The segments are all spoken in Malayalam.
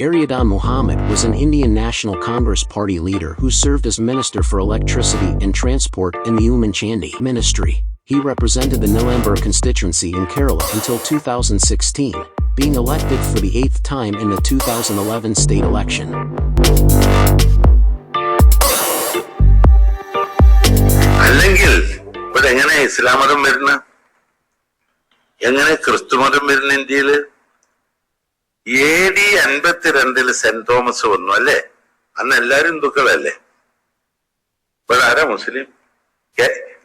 Aryadan Mohammed was an Indian National Congress Party leader who served as Minister for Electricity and Transport in the Oommen Chandy ministry. He represented the Nilambur constituency in Kerala until 2016, being elected for the 8th time in the 2011 state election. അല്ലെങ്കിൽ ഇവിടെ എങ്ങനെ ഇസ്ലാം മതം വരുന്ന, എങ്ങനെ ക്രിസ്തു മതം വരുന്ന ഇന്ത്യയില്? AD 52 സെന്റ് തോമസ് വന്നു അല്ലേ? അന്ന് എല്ലാരും ഹിന്ദുക്കളല്ലേ? ഇവിടെ ആരാ മുസ്ലിം?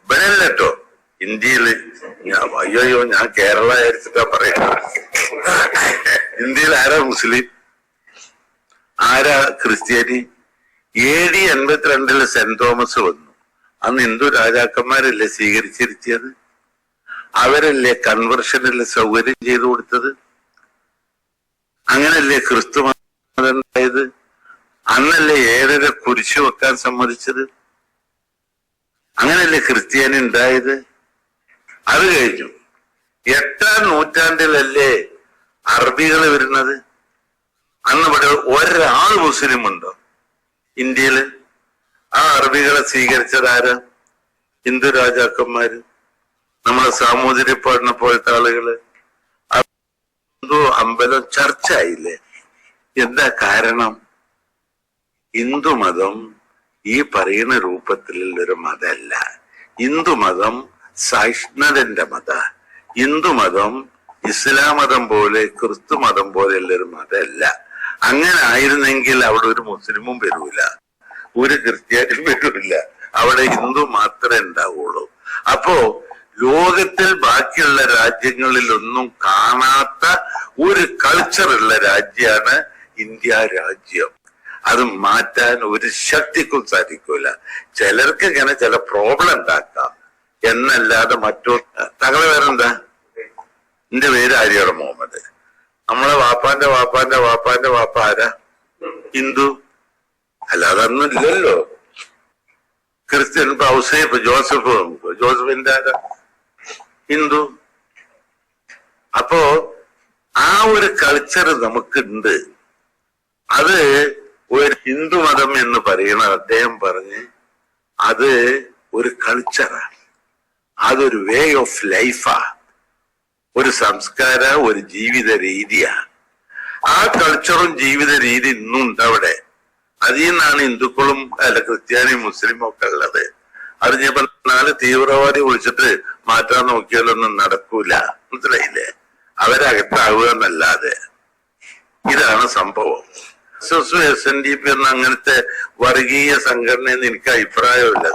ഇവിടെ അല്ലട്ടോ ഇന്ത്യയില്. അയ്യോ ഞാൻ കേരള ആയിരിച്ചിട്ടാ പറയാ. ഇന്ത്യയിൽ ആരാ മുസ്ലിം, ആരാ ക്രിസ്ത്യാനി? AD 52 സെന്റ് തോമസ് വന്നു. അന്ന് ഹിന്ദു രാജാക്കന്മാരല്ലേ സ്വീകരിച്ചിരുത്തിയത്? അവരല്ലേ കൺവെർഷനല്ലേ സൗകര്യം ചെയ്തു കൊടുത്തത്? അങ്ങനല്ലേ ക്രിസ്തു മതം ഉണ്ടായത്? അന്നല്ലേ 7 കുരിശു വെക്കാൻ സമ്മതിച്ചത്? അങ്ങനല്ലേ ക്രിസ്ത്യാനി ഉണ്ടായത്? അത് കഴിഞ്ഞു 8ാം നൂറ്റാണ്ടിലല്ലേ അറബികൾ വരുന്നത്? അന്ന് ഇവിടെ ഒരാൾ മുസ്ലിം ഉണ്ടോ ഇന്ത്യയില്? ആ അറബികളെ സ്വീകരിച്ചത് ആരാ? ഹിന്ദു രാജാക്കന്മാര്, നമ്മളെ സാമൂതിരിപ്പാടിനെ പോലത്തെ ആളുകള്. ഹിന്ദു അമ്പലം ചർച്ച ആയില്ലേ? എന്താ കാരണം? ഹിന്ദുമതം ഈ പറയുന്ന രൂപത്തിലുള്ളൊരു മതമല്ല. ഹിന്ദുമതം സഹിഷ്ണുതന്റെ മത. ഹിന്ദുമതം ഇസ്ലാം മതം പോലെ ക്രിസ്തു മതം പോലെയുള്ളൊരു മതമല്ല. അങ്ങനെ ആയിരുന്നെങ്കിൽ അവിടെ ഒരു മുസ്ലിമും വരൂല, ഒരു ക്രിസ്ത്യാനിയും വരൂല. അവിടെ ഹിന്ദു മാത്രമേ ഉണ്ടാവുള്ളൂ. അപ്പോ ലോകത്തിൽ ബാക്കിയുള്ള രാജ്യങ്ങളിലൊന്നും കാണാത്ത ഒരു കൾച്ചറുള്ള രാജ്യമാണ് ഇന്ത്യ രാജ്യം. അത് മാറ്റാൻ ഒരു ശക്തിക്കും സാധിക്കൂല. ചിലർക്ക് ഇങ്ങനെ ചില പ്രോബ്ലം ഉണ്ടാക്കാം എന്നല്ലാതെ തങ്ങളെ പേരെന്താ? എന്റെ പേര് ആര്യാട് മുഹമ്മദ്. നമ്മളെ വാപ്പാന്റെ വാപ്പാന്റെ വാപ്പാന്റെ വാപ്പ ആരാ? ഹിന്ദു. അല്ലാതെ ഒന്നും ഇല്ലല്ലോ. ക്രിസ്ത്യൻ ഔസേപ്പ് ജോസഫിന്റെ ആരാ? ഹിന്ദു. അപ്പോ ആ ഒരു കൾച്ചർ നമുക്കുണ്ട്. അത് ഒരു ഹിന്ദു മതം എന്ന് പറയുന്ന അദ്ദേഹം പറഞ്ഞ് അത് ഒരു കൾച്ചറാണ്, അതൊരു വേ ഓഫ് ലൈഫാ, ഒരു സംസ്കാര, ഒരു ജീവിത രീതിയാ. ആ കൾച്ചറും ജീവിത രീതി ഇന്നും ഉണ്ട് അവിടെ. അതിൽ നിന്നാണ് ഹിന്ദുക്കളും അല്ല ക്രിസ്ത്യാനിയും മുസ്ലിമും ഒക്കെ ഉള്ളത്. അത് ഞാൻ 4 തീവ്രവാദി വിളിച്ചിട്ട് മാറ്റാൻ നോക്കിയാലൊന്നും നടക്കൂല, മനസ്സിലായില്ലേ? അവരകത്താവുക എന്നല്ലാതെ. ഇതാണ് സംഭവം. SSDP എന്ന അങ്ങനത്തെ വർഗീയ സംഘടനയെന്ന് എനിക്ക് അഭിപ്രായമില്ല.